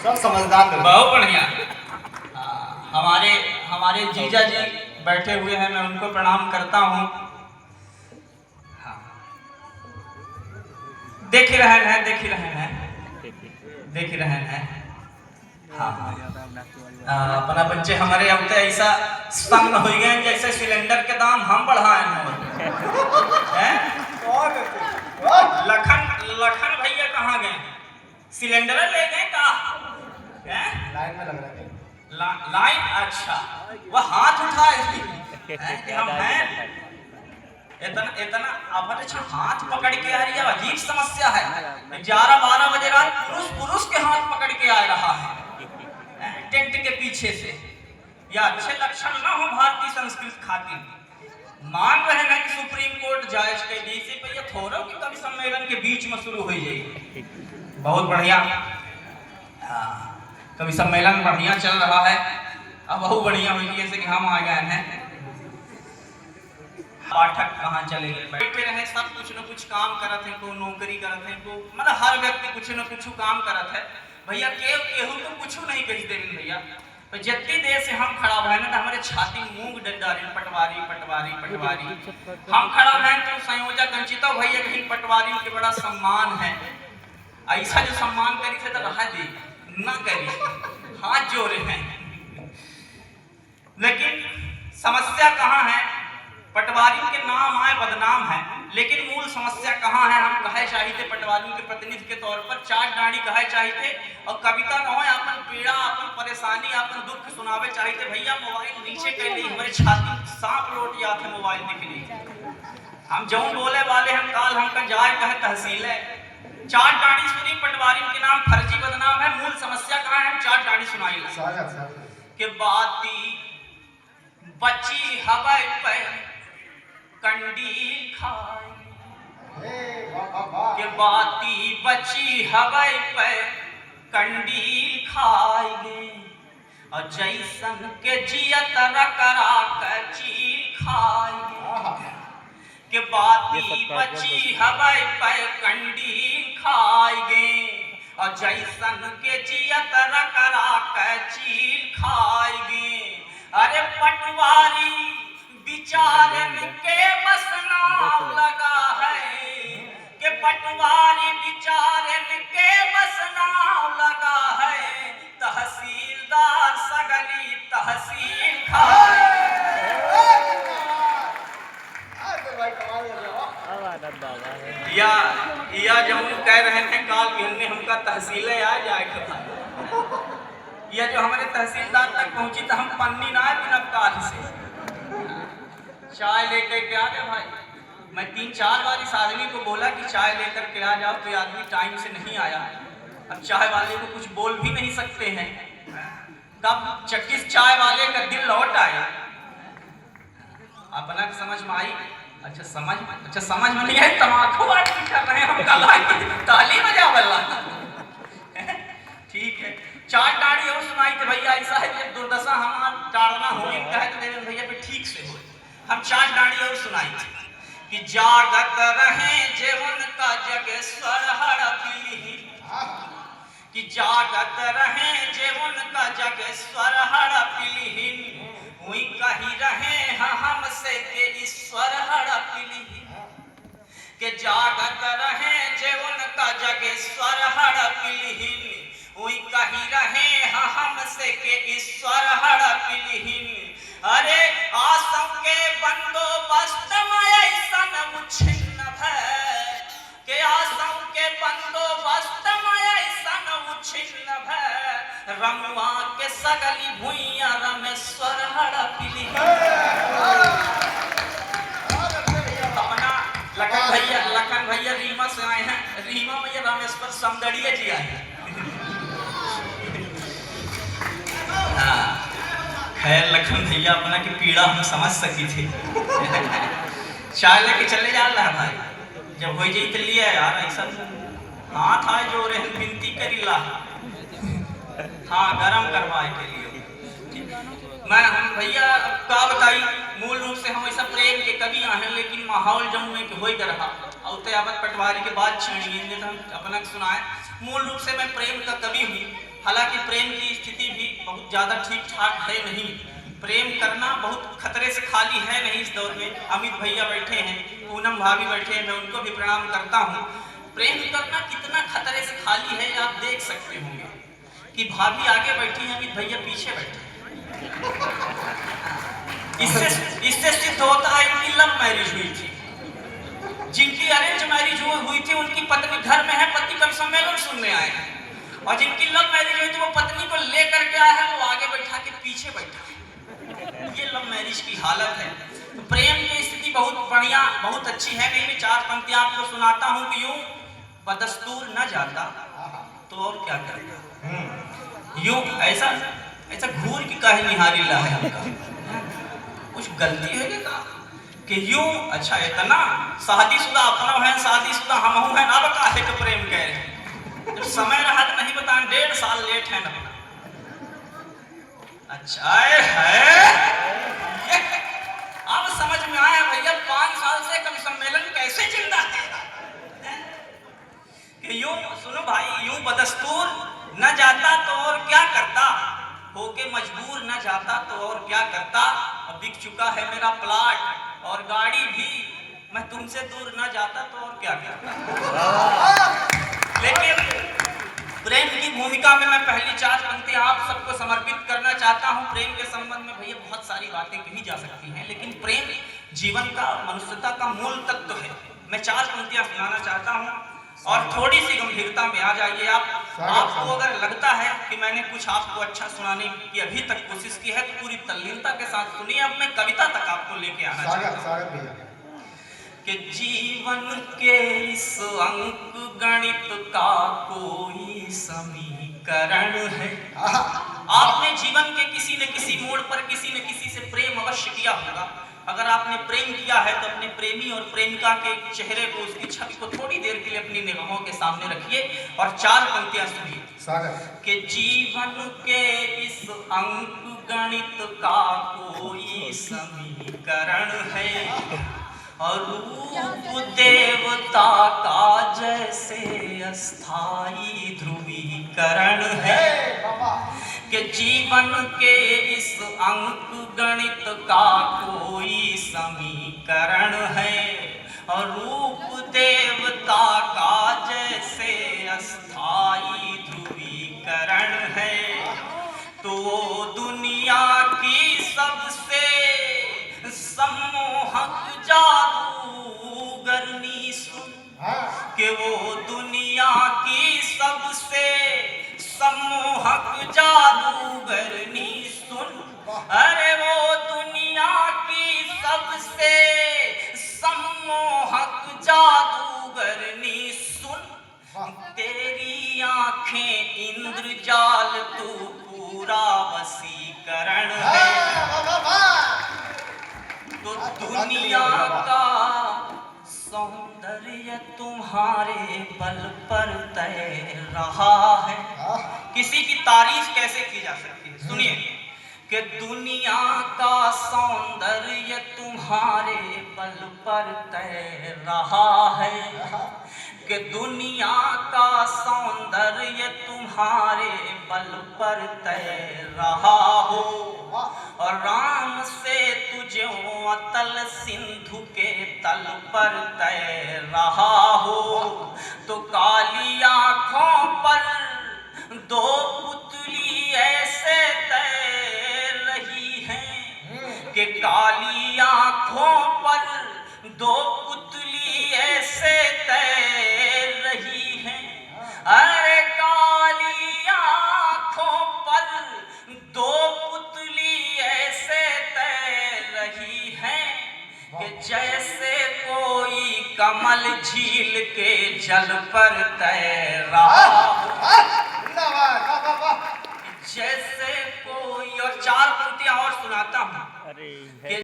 सब समझदार लोग। बहुत बढ़िया। हमारे हमारे जीजा जी बैठे हुए हैं, मैं उनको प्रणाम करता हूँ। हाँ। देख रहे हैं, देख रहे हैं, देख रहे हैं। हाँ अपना बच्चे हमारे अब तो ऐसा संग हो गए जैसे सिलेंडर के दाम हम बढ़ाए हैं। लखन लखन भैया कहाँ गए? सिलेंडर ले गए का? लाइन में लग रहा है। लाइन? अच्छा, वह हाथ उठाए कि हम हैं। इतना इतना अब अच्छा हाथ पकड़ के आ रही है, अजीब समस्या है। 11-12 बजे रात पुरुष के हाथ पकड़ के आ रहा है टेंट के पीछे से। या अच्छे लक्षण ना हो भारतीय संस्कृति खातिर। मान रहे हैं कि सुप्रीम कोर्ट जायज के दी से पे ये थोड़ा कि कभी सम्मेलन के बीच में शुरू हो जाएगी। बहुत बढ़िया। कभी सम्मेलन बढ़िया चल रहा है, अब बहुत बढ़िया हुई जैसे कि हम आ गए हैं। पाठक कहाँ चले गए? बैठे रहे सब कुछ न कुछ काम करत हैं, को नौकरी करत हैं, को मतलब हर व्यक्ति कुछ न कुछ काम करत है। भैया केहू तो कुछ नहीं कही देविन भैया। तो जितनी देर से हम खड़ा हुए ना तो हमारे छाती मूंग डडारी पटवारी पटवारी पटवारी। हम खड़ा हुए तो संयोजक अंचिता भैया कहीं पटवारी के बड़ा सम्मान है। ऐसा जो सम्मान करी थे तो रहा दी ना करी, हाथ जोड़े हैं। लेकिन समस्या कहाँ है? पटवारी के नाम आए बदनाम है, लेकिन मूल समस्या कहाँ है? हम कहे चाहिए पटवारी के प्रतिनिधि के तौर पर चार डाड़ी कहे चाहिए और कविता न हो अपन पीड़ा अपन परेशानी अपन दुख सुनावे चाहिए। भैया मोबाइल नीचे कर ली, हमारे छाती सांप लौट जाते मोबाइल दिख ली। हम जो बोले वाले हम काल हमका जाए कहे तहसील है। चार डाड़ी सुनी पटवारी के नाम फर्जी बदनाम है। मूल समस्या कहाँ है? हम चार डाड़ी सुनाई के बाती बची हवाई पे कंडील खाए के बाती बची हवाई पे कंडील खाएंगे और जैसन के जियत रकरा के चील खाएंगे के बाती बची हवाई पे कंडील खाएंगे और जैसन के जियत रकरा के चील खाएंगे। अरे पटवारी विचारन के बस नाव लगा है कि पटवारी विचारन के बस नाव लगा है। तहसीलदार सगली तहसील खाए। या जब कह रहे हैं काल भी हमका तहसील आ जाए। या जो हमारे तहसीलदार तक पहुंची तो हम पन्नी ना है बिना काल से चाय लेकर के आ गए। भाई मैं 3-4 बार इस आदमी को बोला कि चाय लेकर के आ जाओ, तो ये आदमी टाइम से नहीं आया। अब चाय वाले को कुछ बोल भी नहीं सकते हैं। तब चक्कीस चाय वाले का दिल लौट आया। अपना समझ में आई? अच्छा समझ में नहीं आई। तमाकू बाटी कर रहे हैं हम ताली बजा बल्ला। ठीक है, चार डाड़ी और सुनाई थे भैया। ऐसा है कि दुर्दशा हमारा टाड़ना हो कहे तो देवेंद्र भैया पे ठीक से हो। हम चार डाड़ी और सुनाई थी कि जागत रहे जीवन का जगेश्वर हड़पली कि जागत रहे जीवन का जगेश्वर हड़पली हुई कही रहे हमसे के ईश्वर हड़पली के जागत रहे जीवन का जगेश्वर हड़पली हुई कही रहे हमसे के ईश्वर हड़पली। अरे आसम के बंदोबस्त में ऐसन उछिन्न भय के आसम के बंदोबस्त में ऐसन उछिन्न भय रमुआ के सगली भुइया रमेश्वर हड़पली। अपना लखन भैया रीमा से आए हैं। रीमा भैया रामेश्वर समदड़िया जी आए हैं। खैर लखन भैया अपना की पीड़ा हम समझ सकी थी। चाय लेके चले जा रहा भाई, जब हो जाई तो लिया यार ऐसा हाथ आए जो रे विनती करीला हाँ गरम करवाए के लिए। मैं हम भैया का बताई मूल रूप से हम ऐसा प्रेम के कवि हैं, लेकिन माहौल जमुए के हो रहा और तयावत पटवारी के बाद छेड़िए तो हम अपना सुनाए। मूल रूप से मैं प्रेम का कवि हूँ। हालांकि प्रेम की स्थिति भी बहुत ज़्यादा ठीक ठाक है नहीं। प्रेम करना बहुत खतरे से खाली है नहीं इस दौर में। अमित भैया बैठे हैं, पूनम भाभी बैठे हैं, मैं उनको भी प्रणाम करता हूँ। प्रेम करना कितना खतरे से खाली है आप देख सकते होंगे कि भाभी आगे बैठी है, अमित भैया पीछे बैठे हैं। इससे सिद्ध होता है इनकी लव मैरिज हुई थी। जिनकी अरेंज मैरिज हुई थी उनकी पत्नी घर में है, पति का सम्मेलन सुनने आए हैं, और जिनकी लव मैरिज हुई थी वो पत्नी को लेकर के आया है, वो आगे बैठा के पीछे बैठा है। ये लव मैरिज की हालत है। तो प्रेम की स्थिति बहुत बढ़िया, बहुत अच्छी है। मैं 4 पंक्तियां आपको सुनाता हूँ कि यूं बदस्तूर न जाता तो और क्या करता, यूं ऐसा ऐसा घूर की काहे निहारी ला है हमका, कुछ गलती है क्या कि यूं अच्छा इतना शादीशुदा अपना है, शादीशुदा हम हैं, अब काहे के प्रेम कह रहे, जब समय रहा तो नहीं बता, 1.5 साल लेट है ना। अच्छा है अब समझ में आया भैया 5 साल से कम सम्मेलन कैसे जिंदा है कि यूं सुनो भाई, यूं बदस्तूर न जाता तो और क्या करता, होके मजबूर न जाता तो और क्या करता। अब बिक चुका है मेरा प्लाट और गाड़ी भी, मैं तुमसे दूर न जाता तो और क्या करता। लेकिन प्रेम की भूमिका में मैं पहली 4 पंक्तियां आप सबको समर्पित करना चाहता हूं। प्रेम के संबंध में भैया बहुत सारी बातें कही जा सकती हैं, लेकिन प्रेम जीवन का, मनुष्यता का मूल तत्व है। मैं 4 पंक्तियां सुनाना चाहता हूं और थोड़ी सी गंभीरता में आ जाइए आप। आपको अगर लगता है कि मैंने कुछ आपको अच्छा सुनाने की अभी तक कोशिश की है तो पूरी तल्लीनता के साथ सुनिए। अब मैं कविता तक आपको लेके आना चाहता हूं कि जीवन के इस अंक गणित का कोई समीकरण है। आपने जीवन के किसी न किसी मोड़ पर किसी न किसी से प्रेम अवश्य किया होगा। अगर आपने प्रेम किया है तो अपने प्रेमी और प्रेमिका के चेहरे को, उसकी छवि को थोड़ी देर के लिए अपनी निगाहों के सामने रखिए और 4 पंक्तियां सुनिए कि जीवन के इस अंक गणित का कोई समीकरण है और रूप देवता का जैसे अस्थाई ध्रुवीकरण है कि जीवन के इस अंक गणित का कोई समीकरण है और रूप देवता का जैसे अस्थाई ध्रुवीकरण है। तो दुनिया की सबसे सम्मोहक जादूगरनी सुन कि वो दुनिया की सबसे सम्मोहक जादूगरनी सुन, अरे वो दुनिया की सबसे सम्मोहक जादूगरनी सुन, तेरी आंखें इंद्रजाल तू पूरा वसीकरण है। तो दुनिया का सौंदर्य तुम्हारे बल पर तैर रहा है। किसी की तारीफ कैसे की जा सकती है, सुनिए कि दुनिया का सौंदर्य तुम्हारे बल पर तैर रहा है कि दुनिया का सौंदर्य तुम्हारे बल पर तैर रहा हो और राम से तुझे अतल सिंधु के तल पर तैर रहा हो। तो काली आंखों पर 2 पुतली ऐसे तैर रही हैं कि काली आंखों पर 2 पुतली ऐसे तैर रही हैं, अरे काली आंखों पर 2 पुतली ऐसे तैर रही हैं कि जैसे कोई कमल झील के जल पर तैर रहा